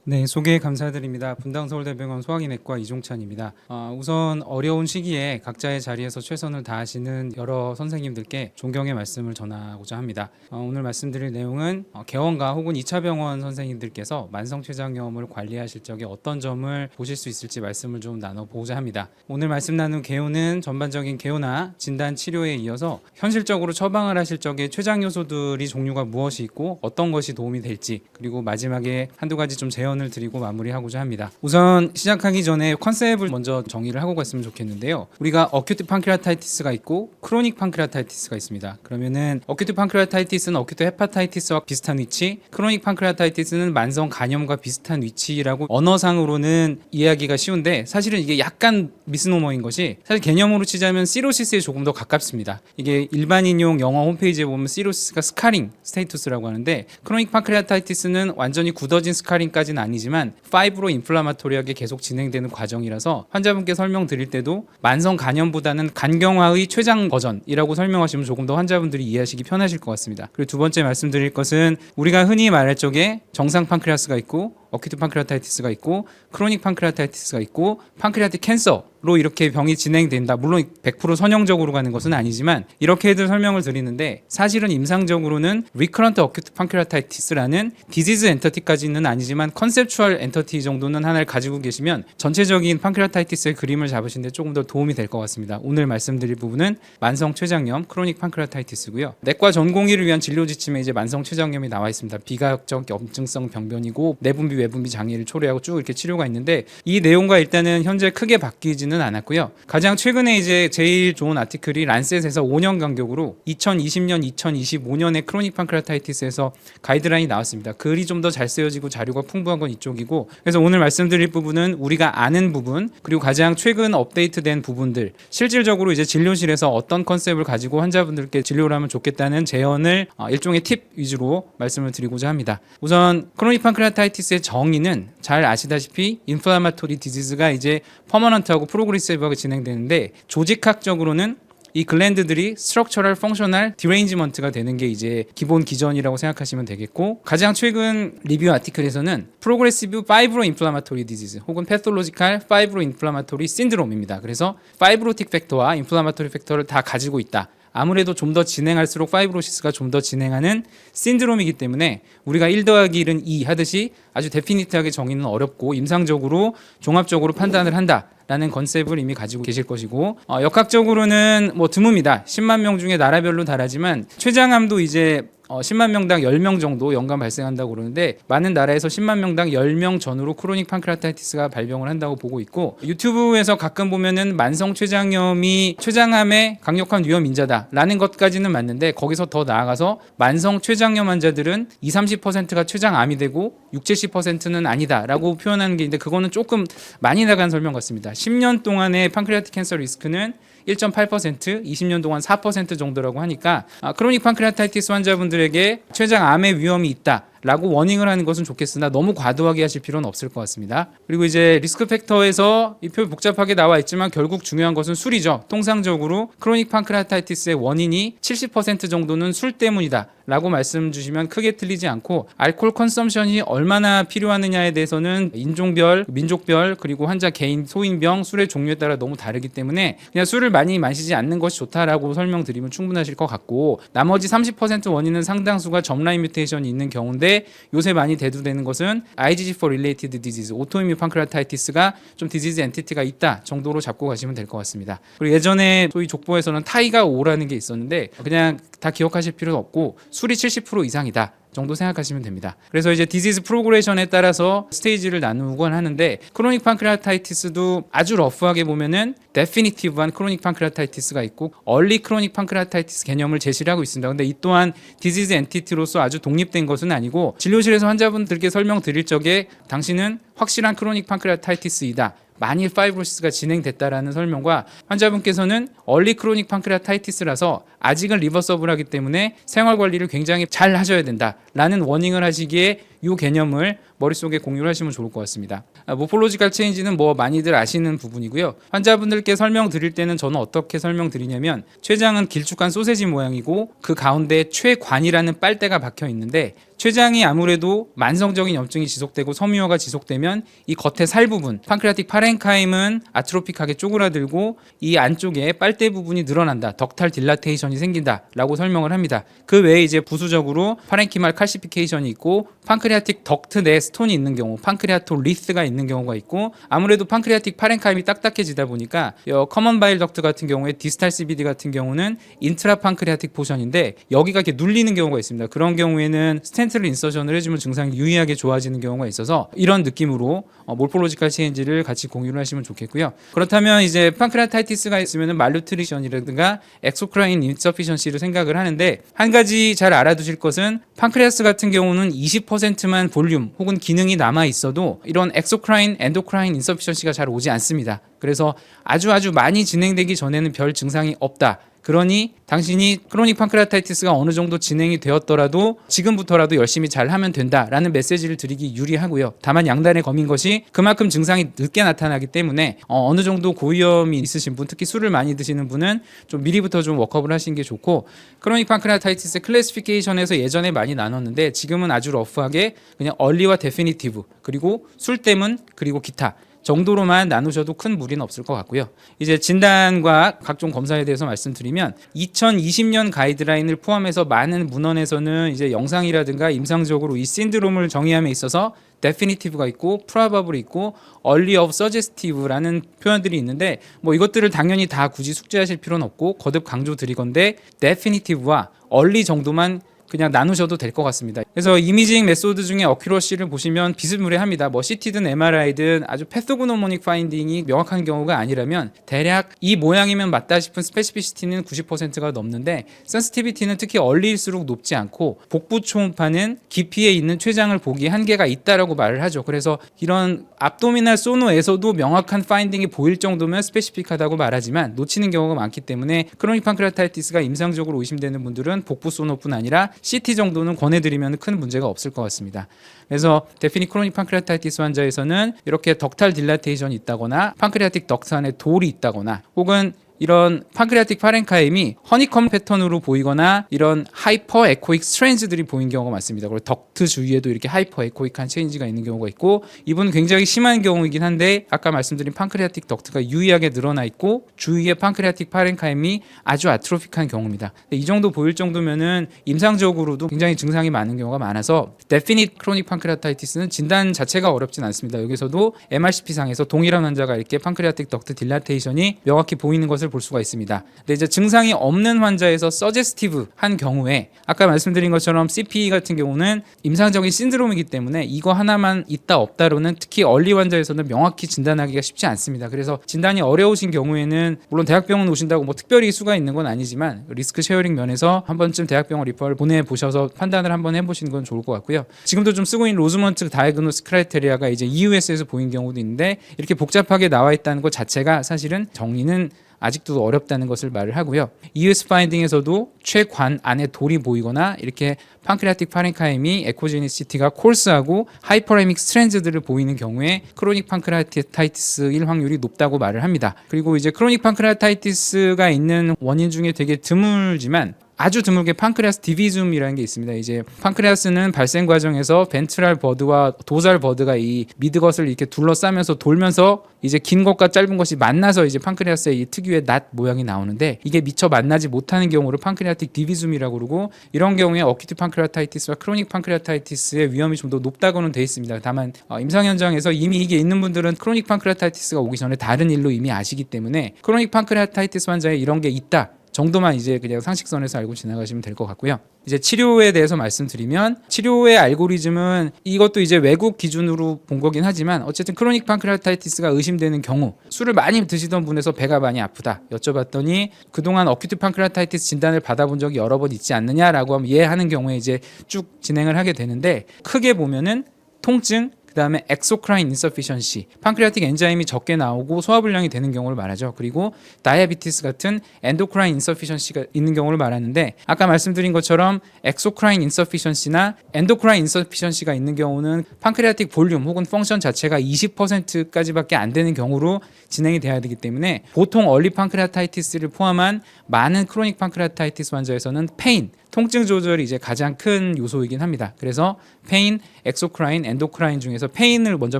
네, 소개 감사드립니다. 분당서울대병원 소화기내과 이종찬입니다. 우선 어려운 시기에 각자의 자리에서 최선을 다하시는 여러 선생님들께 존경의 말씀을 전하고자 합니다. 오늘 말씀드릴 내용은 개원가 혹은 2차 병원 선생님들께서 만성췌장염을 관리하실 적에 어떤 점을 보실 수 있을지 말씀을 좀 나눠보고자 합니다. 오늘 말씀 나눈 개요는 전반적인 개요나 진단 치료에 이어서 현실적으로 처방을 하실 적에 췌장 요소들이 종류가 무엇이 있고 어떤 것이 도움이 될지, 그리고 마지막에 한두 가지 좀 제언을 드리고 마무리하고자 합니다. 우선 시작하기 전에 컨셉을 먼저 정의를 하고 갔으면 좋겠는데요. 우리가 어큐트 판크레아타이티스가 있고 크로닉 판크레아타이티스가 있습니다. 그러면은 어큐트 판크레아타이티스는 어큐트 헤파타이티스와 비슷한 위치, 크로닉 판크레아타이티스는 만성 간염과 비슷한 위치라고 언어상으로는 이해하기가 쉬운데, 사실은 이게 약간 미스노머인 것이, 사실 개념으로 치자면 시로시스에 조금 더 가깝습니다. 이게 일반인용 영어 홈페이지에 보면 시로시스가 스카링 스테이투스라고 하는데, 크로닉 판크레아타이티스는 완전히 굳어진 스카링까지는 아니지만 파이브로 인플라마토리하게 계속 진행되는 과정이라서 환자분께 설명드릴 때도 만성 간염보다는 간경화의 췌장 버전이라고 설명하시면 조금 더 환자분들이 이해하시기 편하실 것 같습니다. 그리고 두 번째 말씀드릴 것은, 우리가 흔히 말할 적에 정상 판크레아스가 있고 어큐트 판크레아타이티스가 있고 크로닉 판크레아타이티스가 있고 판크레아틱 캔서로 이렇게 병이 진행된다. 물론 100% 선형적으로 가는 것은 아니지만 이렇게들 설명을 드리는데, 사실은 임상적으로는 리커런트 어큐트 판크레아타이티스라는 디지즈 엔터티까지는 아니지만 컨셉추얼 엔터티 정도는 하나를 가지고 계시면 전체적인 판크레아타이티스의 그림을 잡으시는데 조금 더 도움이 될 것 같습니다. 오늘 말씀드릴 부분은 만성 췌장염 크로닉 판크레아타이티스고요. 내과 전공의를 위한 진료 지침에 이제 만성 췌장염이 나와 있습니다. 비가역적 염증성 병변이고 내분비 외분비 장애를 초래하고 쭉 이렇게 치료가 있는데, 이 내용과 일단은 현재 크게 바뀌지는 않았고요. 가장 최근에 이제 제일 좋은 아티클이 란셋에서 5년 간격으로 2020년, 2025년에 크로닉 판크레아타이티스에서 가이드라인이 나왔습니다. 글이 좀 더 잘 쓰여지고 자료가 풍부한 건 이쪽이고, 그래서 오늘 말씀드릴 부분은 우리가 아는 부분, 그리고 가장 최근 업데이트된 부분들, 실질적으로 이제 진료실에서 어떤 컨셉을 가지고 환자분들께 진료를 하면 좋겠다는 제언을 일종의 팁 위주로 말씀을 드리고자 합니다. 우선 크로닉 판크레아타이티스의 정의는 잘 아시다시피 인플라마토리 디지즈가 이제 퍼머넌트하고 프로그레시브하게 진행되는데, 조직학적으로는 이 글랜드들이 스트럭처럴 펑셔널 디레인지먼트가 되는 게 이제 기본 기전이라고 생각하시면 되겠고, 가장 최근 리뷰 아티클에서는 프로그레시브 파이브로 인플라마토리 디지즈 혹은 패톨로지컬 파이브로 인플라마토리 신드롬입니다. 그래서 파이브로틱 팩터와 인플라마토리 팩터를 다 가지고 있다. 아무래도 좀 더 진행할수록 파이브로시스가 좀 더 진행하는 신드롬이기 때문에 우리가 1 더하기 1은 2 하듯이 아주 데피니트하게 정의는 어렵고 임상적으로 종합적으로 판단을 한다 라는 컨셉을 이미 가지고 계실 것이고, 역학적으로는 뭐 드뭅니다. 10만 명 중에 나라별로 다르지만 췌장암도 이제 10만 명당 10명 정도 연간 발생한다고 그러는데, 많은 나라에서 10만 명당 10명 전후로 크로닉 판크레아타이티스가 발병을 한다고 보고 있고, 유튜브에서 가끔 보면은 만성 췌장염이 췌장암의 강력한 위험 인자다라는 것까지는 맞는데, 거기서 더 나아가서 만성 췌장염 환자들은 20-30%가 췌장암이 되고 60-70%는 아니다라고 표현하는 게 있는데, 그거는 조금 많이 나간 설명 같습니다. 10년 동안의 판크레아틱 캔서 리스크는 1.8%, 20년 동안 4% 정도라고 하니까 크로닉 판크레아타이티스 환자분들에게 췌장암의 위험이 있다 라고 워닝을 하는 것은 좋겠으나 너무 과도하게 하실 필요는 없을 것 같습니다. 그리고 이제 리스크 팩터에서 이 표 복잡하게 나와 있지만 결국 중요한 것은 술이죠. 통상적으로 크로닉 판크레아타이티스의 원인이 70% 정도는 술 때문이다 라고 말씀 주시면 크게 틀리지 않고, 알코올 컨섬션이 얼마나 필요하느냐에 대해서는 인종별, 민족별, 그리고 환자 개인 소인병, 술의 종류에 따라 너무 다르기 때문에 그냥 술을 많이 마시지 않는 것이 좋다라고 설명드리면 충분하실 것 같고, 나머지 30% 원인은 상당수가 점라인 뮤테이션이 있는 경우인데, 요새 많이 대두되는 것은 IgG4 related disease, 오토이뮤 판크레아타이티스가 좀 디지즈 엔티티가 있다 정도로 잡고 가시면 될 것 같습니다. 그리고 예전에 소위 족보에서는 타이가 5라는 게 있었는데, 그냥 다 기억하실 필요는 없고 술이 70% 이상이다 정도 생각하시면 됩니다. 그래서 이제 디지즈 프로그레션에 따라서 스테이지를 나누곤 하는데, 크로닉 판크레아타이티스도 아주 러프하게 보면은 데피니티브한 크로닉 판크레아타이티스가 있고 얼리 크로닉 판크레아타이티스 개념을 제시를 하고 있습니다. 근데 이 또한 디지즈 엔티티로서 아주 독립된 것은 아니고, 진료실에서 환자분들께 설명드릴 적에 당신은 확실한 크로닉 판크레아타이티스이다, 만일 파이브로시스가 진행됐다라는 설명과, 환자분께서는 얼리 크로닉 판크레아타이티스라서 아직은 리버서블하기 때문에 생활 관리를 굉장히 잘 하셔야 된다라는 워닝을 하시기에 이 개념을 머릿속에 공유를 하시면 좋을 것 같습니다. 모폴로지컬 체인지는 뭐 많이들 아시는 부분이고요. 환자분들께 설명드릴 때는 저는 어떻게 설명드리냐면 췌장은 길쭉한 소세지 모양이고 그 가운데 췌관이라는 빨대가 박혀 있는데 췌장이 아무래도 만성적인 염증이 지속되고 섬유화가 지속되면 이 겉에 살 부분, 판크레아틱 파렌카임은 아트로픽하게 쪼그라들고 이 안쪽에 빨대 부분이 늘어난다. 덕탈 딜라테이션이 생긴다라고 설명을 합니다. 그 외에 이제 부수적으로 파렌키말 칼시피케이션이 있고 판크레아틱 덕트 내에 스톤이 있는 경우, 판크레아톨리스가 있는 경우가 있고 아무래도 판크레아틱 파렌카임이 딱딱해지다 보니까 커먼 바일 덕트 같은 경우에 디스탈 CBD 같은 경우는 인트라 판크레아틱 포션인데 여기가 이렇게 눌리는 경우가 있습니다. 그런 경우에는 스텐트를 인서션을 해주면 증상이 유의하게 좋아지는 경우가 있어서 이런 느낌으로 몰폴로지컬 체인지를 같이 공유를 하시면 좋겠고요. 그렇다면 이제 판크레아타이티스가 있으면 말뉴트리션이라든가 엑소크라인 인서피션시를 생각을 하는데 한 가지 잘 알아두실 것은 판크레아스 같은 경우는 20%만 볼륨 혹은 기능이 남아 있어도 이런 엑소크라인, 엔도크라인 인서피션시가 잘 오지 않습니다. 그래서 아주 많이 진행되기 전에는 별 증상이 없다. 그러니 당신이 크로닉 판크레아타이티스가 어느 정도 진행이 되었더라도 지금부터라도 열심히 잘 하면 된다라는 메시지를 드리기 유리하고요. 다만 양단의 검인 것이 그만큼 증상이 늦게 나타나기 때문에 어느 정도 고위험이 있으신 분, 특히 술을 많이 드시는 분은 좀 미리부터 좀 워크업을 하시는 게 좋고 크로닉 판크레아타이티스 클래시피케이션에서 예전에 많이 나눴는데 지금은 아주 러프하게 그냥 얼리와 데피니티브 그리고 술때문 그리고 기타 정도로만 나누셔도 큰 무리는 없을 것 같고요. 이제 진단과 각종 검사에 대해서 말씀드리면 2020년 가이드라인을 포함해서 많은 문헌에서는 이제 영상이라든가 임상적으로 이 신드롬을 정의함에 있어서 definitive가 있고 probable 있고 early of suggestive라는 표현들이 있는데 뭐 이것들을 당연히 다 굳이 숙지하실 필요는 없고 거듭 강조드리건데 definitive와 early 정도만 그냥 나누셔도 될 것 같습니다. 그래서 이미징 메소드 중에 어큐러시를 보시면 비스무리합니다. 뭐 CT든 MRI든 아주 패소그노모닉 파인딩이 명확한 경우가 아니라면 대략 이 모양이면 맞다 싶은 스페시피시티는 90%가 넘는데 센시티비티는 특히 얼리일수록 높지 않고 복부 초음파는 깊이에 있는 췌장을 보기 한계가 있다라고 말을 하죠. 그래서 이런 압도미널 소노에서도 명확한 파인딩이 보일 정도면 스페시픽하다고 말하지만 놓치는 경우가 많기 때문에 크로닉 판크레아타이티스가 임상적으로 의심되는 분들은 복부 소노뿐 아니라 CT 정도는 권해드리면 큰 문제가 없을 것 같습니다. 그래서 데피니 크로닉 판크레아타이티스 환자에서는 이렇게 덕탈 딜라테이션이 있다거나 판크레아틱 덕트 안에 돌이 있다거나 혹은 이런 판크레아틱 파렌카임이 허니컴 패턴으로 보이거나 이런 하이퍼 에코익 스트레인즈들이 보인 경우가 많습니다. 그리고 덕트 주위에도 이렇게 하이퍼 에코익한 체인지가 있는 경우가 있고 이분은 굉장히 심한 경우이긴 한데 아까 말씀드린 판크레아틱 덕트가 유의하게 늘어나 있고 주위에 판크레아틱 파렌카임이 아주 아트로픽한 경우입니다. 이 정도 보일 정도면은 임상적으로도 굉장히 증상이 많은 경우가 많아서 데피닛 크로닉 판크레아타이티스는 진단 자체가 어렵진 않습니다. 여기서도 MRCP상에서 동일한 환자가 이렇게 판크레아틱 덕트 딜라테이션이 명확히 보이는 것을 볼 수가 있습니다. 근데 이제 증상이 없는 환자에서 서제스티브한 경우에 아까 말씀드린 것처럼 CP 같은 경우는 임상적인 신드롬이기 때문에 이거 하나만 있다 없다로는 특히 얼리 환자에서는 명확히 진단하기가 쉽지 않습니다. 그래서 진단이 어려우신 경우에는 물론 대학병원 오신다고 뭐 특별히 수가 있는 건 아니지만 리스크 쉐어링 면에서 한 번쯤 대학병원 리퍼를 보내보셔서 판단을 한번 해보시는 건 좋을 것 같고요. 지금도 좀 쓰고 있는 로즈먼트 다이그노스 크라이테리아가 이제 EUS에서 보인 경우도 있는데 이렇게 복잡하게 나와 있다는 것 자체가 사실은 정리는 아직도 어렵다는 것을 말을 하고요. EUS 파인딩에서도 췌관 안에 돌이 보이거나 이렇게 판크레아틱 파렌카임이 에코제니시티가 콜스하고 하이퍼레믹 스트렌즈들을 보이는 경우에 크로닉 판크레아타이티스일 확률이 높다고 말을 합니다. 그리고 이제 크로닉 판크레아타이티스가 있는 원인 중에 되게 드물지만 아주 드물게 판크레아스 디비즘이라는 게 있습니다. 이제 판크레아스는 발생 과정에서 벤트랄 버드와 도살 버드가 이 미드것을 이렇게 둘러싸면서 돌면서 이제 긴 것과 짧은 것이 만나서 이제 판크레아스의 이 특유의 낫 모양이 나오는데 이게 미처 만나지 못하는 경우를 판크레아틱 디비즘이라고 그러고 이런 경우에 어큐트 판크레아타이티스와 크로닉 판크레아타이티스의 위험이 좀 더 높다고는 돼 있습니다. 다만 임상 현장에서 이미 이게 있는 분들은 크로닉 판크레아타이티스가 오기 전에 다른 일로 이미 아시기 때문에 크로닉 판크레아타이티스 환자에 이런 게 있다 정도만 이제 그냥 상식선에서 알고 지나가시면 될 것 같고요. 이제 치료에 대해서 말씀드리면 치료의 알고리즘은 이것도 이제 외국 기준으로 본 거긴 하지만 어쨌든 크로닉 판크레아타이티스가 의심되는 경우 술을 많이 드시던 분에서 배가 많이 아프다 여쭤봤더니 그동안 어큐트 판크레아타이티스 진단을 받아본 적이 여러 번 있지 않느냐라고 하면 예 하는 경우에 이제 쭉 진행을 하게 되는데 크게 보면은 통증 그다음에 exocrine insufficiency, 판크레아틱 엔자임이 적게 나오고 소화불량이 되는 경우를 말하죠. 그리고 다이아비티스 같은 endocrine insufficiency가 있는 경우를 말하는데, 아까 말씀드린 것처럼 exocrine insufficiency나 endocrine insufficiency가 있는 경우는 판크레아틱 볼륨 혹은 펑션 자체가 20%까지밖에 안 되는 경우로 진행이 돼야 되기 때문에 보통 얼리 판크레아타이티스를 포함한 많은 크로닉 판크레아타이티스 환자에서는 페인, 통증 조절이 이제 가장 큰 요소이긴 합니다. 그래서 페인, 엑소크라인, 엔도크라인 중에서 페인을 먼저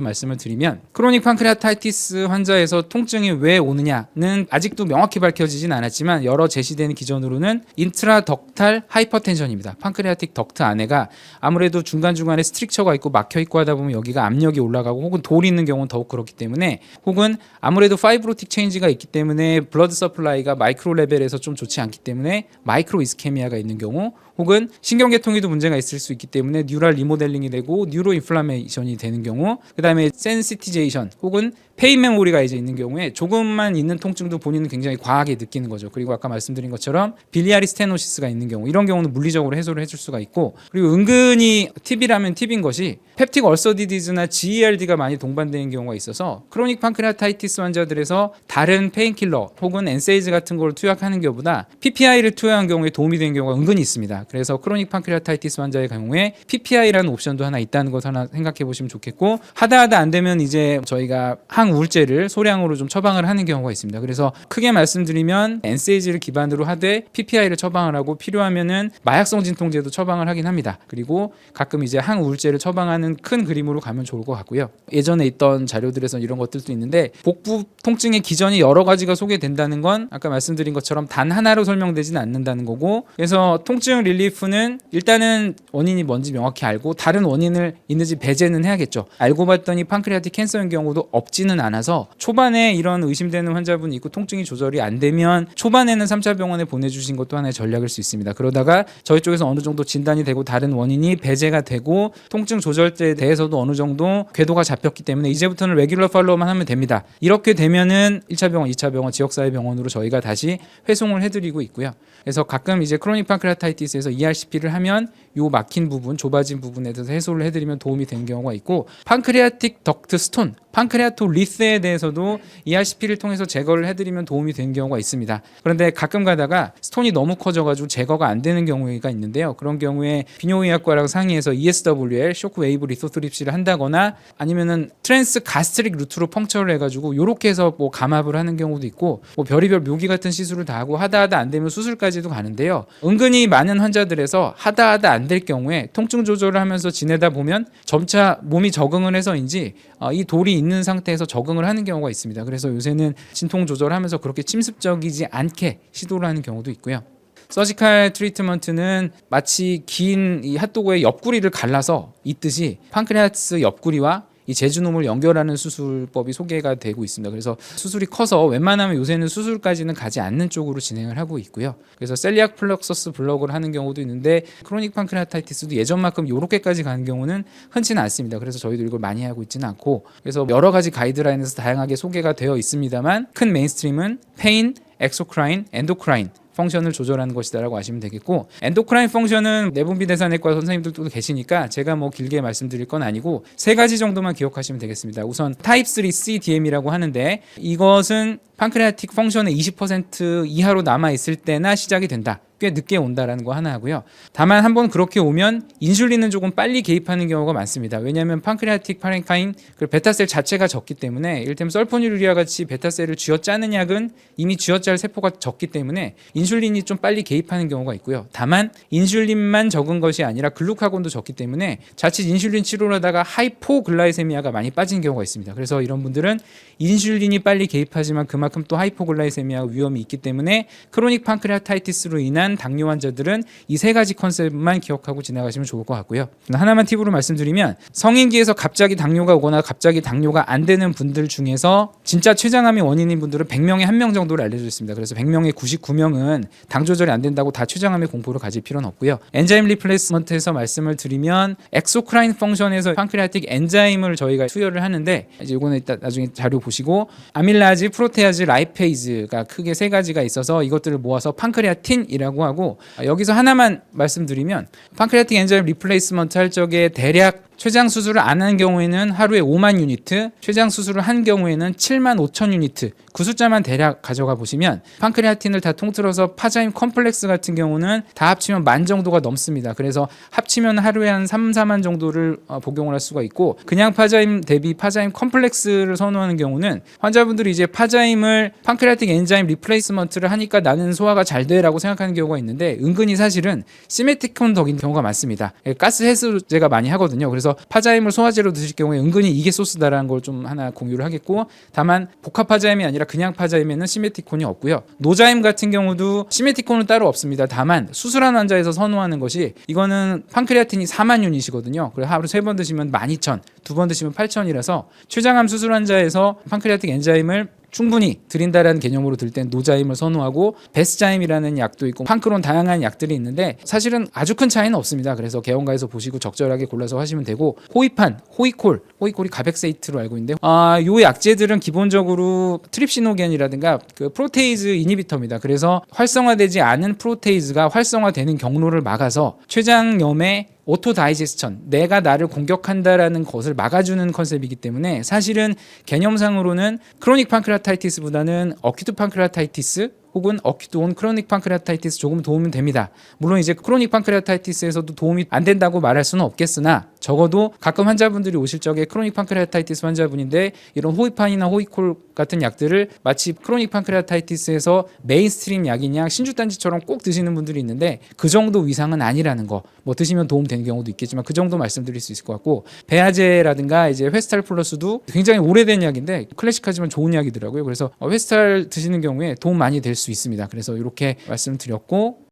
말씀을 드리면, 크로닉 판크레아타이티스 환자에서 통증이 왜 오느냐는 아직도 명확히 밝혀지진 않았지만 여러 제시되는 기전으로는 인트라덕탈 하이퍼텐션입니다. 판크레아틱 덕트 안에가 아무래도 중간중간에 스트릭처가 있고 막혀있고 하다 보면 여기가 압력이 올라가고 혹은 돌이 있는 경우는 더욱 그렇기 때문에, 혹은 아무래도 파이브로틱 체인지가 있기 때문에 블러드 서플라이가 마이크로 레벨에서 좀 좋지 않기 때문에 마이크로 이스케미아가 있는 경우, 혹은 신경계통에도 문제가 있을 수 있기 때문에 뉴럴 리모델링이 되고 뉴로 인플라메이션이 되는 경우, 그 다음에 센시티제이션 혹은 페인 메모리가 이제 있는 경우에 조금만 있는 통증도 본인은 굉장히 과하게 느끼는 거죠. 그리고 아까 말씀드린 것처럼 빌리아리 스테노시스가 있는 경우, 이런 경우는 물리적으로 해소를 해줄 수가 있고, 그리고 은근히 팁이라면 팁인 것이 펩틱 얼서 디디즈나 GERD가 많이 동반되는 경우가 있어서 크로닉 판크레아타이티스 환자들에서 다른 페인킬러 혹은 엔세이즈 같은 걸 투약하는 경우보다 PPI를 투여한 경우에 도움이 되는 경우가 은근히 있습니다. 그래서 크로닉 판크레아타이티스 환자의 경우에 PPI라는 옵션도 하나 있다는 것 하나 생각해 보시면 좋겠고, 하다 안 되면 이제 저희가 항우울제를 소량으로 좀 처방을 하는 경우가 있습니다. 그래서 크게 말씀드리면 엔세이즈를 기반으로 하되 PPI를 처방을 하고 필요하면은 마약성 진통제도 처방을 하긴 합니다. 그리고 가끔 이제 항우울제를 처방하는 큰 그림으로 가면 좋을 것 같고요. 예전에 있던 자료들에서 이런 것들도 있는데, 복부 통증의 기전이 여러 가지가 소개된다는 건 아까 말씀드린 것처럼 단 하나로 설명되지는 않는다는 거고, 그래서 통증 릴리프는 일단은 원인이 뭔지 명확히 알고 다른 원인을 있는지 배제는 해야겠죠. 알고 봤더니 판크레아틱 캔서인 경우도 없지는 않아서 초반에 이런 의심되는 환자분이 있고 통증이 조절이 안 되면 초반에는 3차 병원에 보내주신 것도 하나의 전략일 수 있습니다. 그러다가 저희 쪽에서 어느 정도 진단이 되고 다른 원인이 배제가 되고 통증 조절제에 대해서도 어느 정도 궤도가 잡혔기 때문에 이제부터는 레귤러 팔로우만 하면 됩니다. 이렇게 되면은 1차 병원, 2차 병원, 지역사회 병원으로 저희가 다시 회송을 해드리고 있고요. 그래서 가끔 이제 크로닉 판크레아타이티스에서 ERCP를 하면 요 막힌 부분, 좁아진 부분에 대해서 해소를 해드리면 도움이 되는 경우가 있고, 판크레아틱 덕트 스톤, 판크레아토 리스에 대해서도 ERCP를 통해서 제거를 해드리면 도움이 되는 경우가 있습니다. 그런데 가끔 가다가 스톤이 너무 커져가지고 제거가 안 되는 경우가 있는데요. 그런 경우에 비뇨의학과랑 상의해서 ESWL, 쇼크 웨이브 리소트립시를 한다거나 아니면은 트랜스 가스트릭 루트로 펑처를 해가지고 요렇게 해서 뭐 감압을 하는 경우도 있고, 뭐 별의별 묘기 같은 시술을 다 하고 하다 안 되면 수술까지도 가는데요. 은근히 많은 환자들에서 하다 안 될 경우에 통증 조절을 하면서 지내다 보면 점차 몸이 적응을 해서인지 이 돌이 있는 상태에서 적응을 하는 경우가 있습니다. 그래서 요새는 진통 조절하면서 그렇게 침습적이지 않게 시도를 하는 경우도 있고요. 서지칼 트리트먼트는 마치 긴 이 핫도그의 옆구리를 갈라서 있듯이 판크레아스 옆구리와 이 제주놈을 연결하는 수술법이 소개가 되고 있습니다. 그래서 수술이 커서 웬만하면 요새는 수술까지는 가지 않는 쪽으로 진행을 하고 있고요. 그래서 셀리악 플럭서스 블럭을 하는 경우도 있는데, 크로닉 판크레아타이티스도 예전만큼 요렇게까지 가는 경우는 흔치는 않습니다. 그래서 저희도 이걸 많이 하고 있지는 않고, 그래서 여러 가지 가이드라인에서 다양하게 소개가 되어 있습니다만 큰 메인스트림은 페인, 엑소크라인, 엔도크라인 펑션을 조절하는 것이다라고 아시면 되겠고, 엔도크라인 펑션은 내분비대사내과 선생님들도 계시니까 제가 뭐 길게 말씀드릴 건 아니고 세 가지 정도만 기억하시면 되겠습니다. 우선 타입 3 CDM이라고 하는데, 이것은 판크레아틱 펑션의 20% 이하로 남아 있을 때나 시작이 된다. 꽤 늦게 온다라는 거 하나 하고요. 다만 한번 그렇게 오면 인슐린은 조금 빨리 개입하는 경우가 많습니다. 왜냐하면 판크레아틱 파렌카인, 그 베타셀 자체가 적기 때문에, 이를테면 설포니루리아 같이 베타셀을 쥐어짜는 약은 이미 쥐어짤 세포가 적기 때문에 인슐린이 좀 빨리 개입하는 경우가 있고요. 다만 인슐린만 적은 것이 아니라 글루카곤도 적기 때문에 자칫 인슐린 치료를 하다가 하이포글라이세미아가 많이 빠진 경우가 있습니다. 그래서 이런 분들은 인슐린이 빨리 개입하지만 그만큼 또 하이포글라이세미아 위험이 있기 때문에 크로닉 판크레아타이티스로 인한 당뇨 환자들은 이 세 가지 컨셉만 기억하고 지나가시면 좋을 것 같고요. 하나만 팁으로 말씀드리면, 성인기에서 갑자기 당뇨가 오거나 갑자기 당뇨가 안 되는 분들 중에서 진짜 췌장암이 원인인 분들은 100명에 1명 정도를 알려져 있습니다. 그래서 100명에 99명은 당 조절이 안 된다고 다 췌장암의 공포를 가질 필요는 없고요. 엔자임 리플레이스먼트에서 말씀을 드리면, 엑소크라인 펑션에서 판크레아틱 엔자임을 저희가 투여를 하는데, 이제 이거는 이따 나중에 자료 보시고, 아밀라즈, 프로테아즈, 라이페이즈가 크게 세 가지가 있어서 이것들을 모아서 판크레아틴이라고 하고, 여기서 하나만 말씀드리면, 판크레아틱 엔자임 리플레이스먼트 할 적에 대략 췌장 수술을 안 한 경우에는 하루에 5만 유니트, 췌장 수술을 한 경우에는 7만 5천 유니트. 그 숫자만 대략 가져가 보시면 판크레아틴을 다 통틀어서 파자임 컴플렉스 같은 경우는 다 합치면 10,000 정도가 넘습니다. 그래서 합치면 하루에 한 3, 4만 정도를 복용을 할 수가 있고, 그냥 파자임 대비 파자임 컴플렉스를 선호하는 경우는 환자분들이 이제 파자임을 판크레아틱 엔자임 리플레이스먼트를 하니까 나는 소화가 잘 돼라고 생각하는 경우가 있는데, 은근히 사실은 시메티콘 덕인 경우가 많습니다. 가스 해소제가 많이 하거든요. 그래서 파자임을 소화제로 드실 경우에 은근히 이게 소스다라는 걸 좀 하나 공유를 하겠고, 다만 복합 파자임이 아니라 그냥 파자임에는 시메티콘이 없고요. 노자임 같은 경우도 시메티콘은 따로 없습니다. 다만 수술한 환자에서 선호하는 것이, 이거는 판크레아틴이 4만 유닛이거든요. 그래서 하루 3번 드시면 12,000, 2번 드시면 8,000이라서 췌장암 수술 환자에서 판크레아틱 엔자임을 충분히 드린다라는 개념으로 들 땐 노자임을 선호하고, 베스자임이라는 약도 있고 판크론 다양한 약들이 있는데 사실은 아주 큰 차이는 없습니다. 그래서 개원가에서 보시고 적절하게 골라서 하시면 되고, 호이판, 호이콜이 가백세이트로 알고 있는데, 요 약제들은 기본적으로 트립시노겐이라든가 그 프로테이즈 이니비터입니다. 그래서 활성화되지 않은 프로테이즈가 활성화되는 경로를 막아서 췌장염의 오토 다이제스천, 내가 나를 공격한다라는 것을 막아주는 컨셉이기 때문에 사실은 개념상으로는 크로닉 판크레아타이티스보다는 어큐트 판크레아타이티스 혹은 어큐트 온 크로닉 판크레아타이티스 조금 도움이 됩니다. 물론 이제 크로닉 판크레아타이티스에서도 도움이 안 된다고 말할 수는 없겠으나, 적어도 가끔 환자분들이 오실 적에 크로닉 판크레아타이티스 환자분인데 이런 호이판이나 호이콜 같은 약들을 마치 크로닉 판크레아타이티스에서 메인스트림 약이냐 신주단지처럼 꼭 드시는 분들이 있는데, 그 정도 위상은 아니라는 거, 뭐 드시면 도움 되는 경우도 있겠지만 그 정도 말씀드릴 수 있을 것 같고, 베아제라든가 이제 회스탈 플러스도 굉장히 오래된 약인데 클래식하지만 좋은 약이더라고요. 그래서 회스탈 드시는 경우에 도움 많이 될 수 있습니다. 그래서 이렇게 말씀드렸고,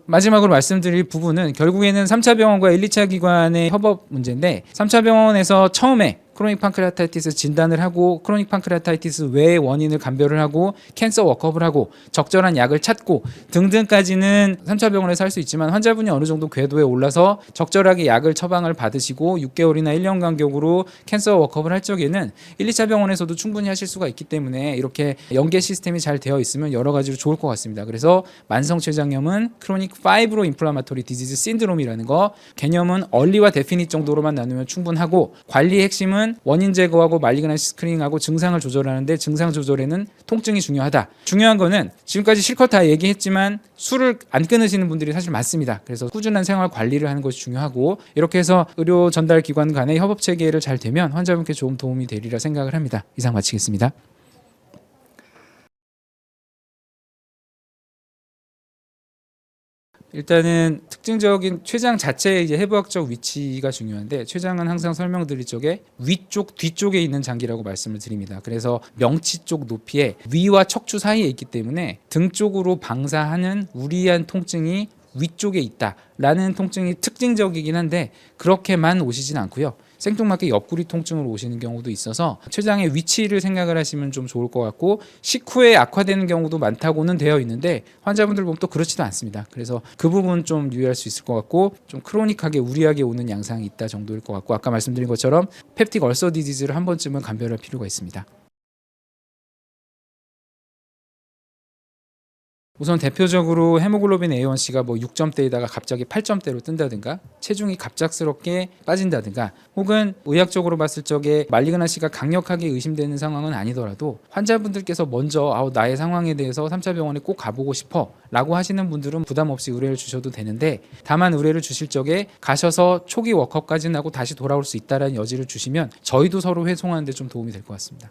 마지막으로 말씀드릴 부분은 결국에는 3차 병원과 1, 2차 기관의 협업 문제인데, 3차 병원에서 처음에 크로닉 판크레아타이티스 진단을 하고 크로닉 판크레아타이티스 외의 원인을 감별을 하고 캔서 워크업을 하고 적절한 약을 찾고 등등까지는 3차 병원에서 할 수 있지만, 환자분이 어느 정도 궤도에 올라서 적절하게 약을 처방을 받으시고 6개월이나 1년 간격으로 캔서 워크업을 할 적에는 1, 2차 병원에서도 충분히 하실 수가 있기 때문에, 이렇게 연계 시스템이 잘 되어 있으면 여러 가지로 좋을 것 같습니다. 그래서 만성췌장염은 크로닉 파이브로 인플라마토리 디지즈 신드롬이라는 거, 개념은 얼리와 데피닛 정도로만 나누면 충분하고, 관리의 핵심은 원인 제거하고 말리그넌시 스크리닝하고 증상을 조절하는데, 증상 조절에는 통증이 중요하다. 중요한 거는 지금까지 실컷 다 얘기했지만 술을 안 끊으시는 분들이 사실 많습니다. 그래서 꾸준한 생활 관리를 하는 것이 중요하고, 이렇게 해서 의료 전달 기관 간의 협업 체계를 잘 되면 환자분께 좋은 도움이 되리라 생각을 합니다. 이상 마치겠습니다. 일단은 특징적인 췌장 자체의 이제 해부학적 위치가 중요한데, 췌장은 항상 설명드릴 적에 위쪽 뒤쪽에 있는 장기라고 말씀을 드립니다. 그래서 명치 쪽 높이에 위와 척추 사이에 있기 때문에 등 쪽으로 방사하는 우리한 통증이 위쪽에 있다라는 통증이 특징적이긴 한데, 그렇게만 오시진 않고요. 생뚱맞게 옆구리 통증으로 오시는 경우도 있어서 췌장의 위치를 생각을 하시면 좀 좋을 것 같고, 식후에 악화되는 경우도 많다고는 되어 있는데 환자분들 보면 또 그렇지도 않습니다. 그래서 그 부분 좀 유의할 수 있을 것 같고, 좀 크로닉하게 우리하게 오는 양상이 있다 정도일 것 같고, 아까 말씀드린 것처럼 펩틱 얼서 디지즈를 한 번쯤은 감별할 필요가 있습니다. 우선 대표적으로 헤모글로빈 A1C가 뭐 6점대에다가 갑자기 8점대로 뜬다든가, 체중이 갑작스럽게 빠진다든가, 혹은 의학적으로 봤을 적에 말리그넌시가 강력하게 의심되는 상황은 아니더라도 환자분들께서 먼저 나의 상황에 대해서 3차 병원에 꼭 가보고 싶어 라고 하시는 분들은 부담 없이 의뢰를 주셔도 되는데, 다만 의뢰를 주실 적에 가셔서 초기 워크업까지는 하고 다시 돌아올 수 있다는 여지를 주시면 저희도 서로 회송하는 데 좀 도움이 될 것 같습니다.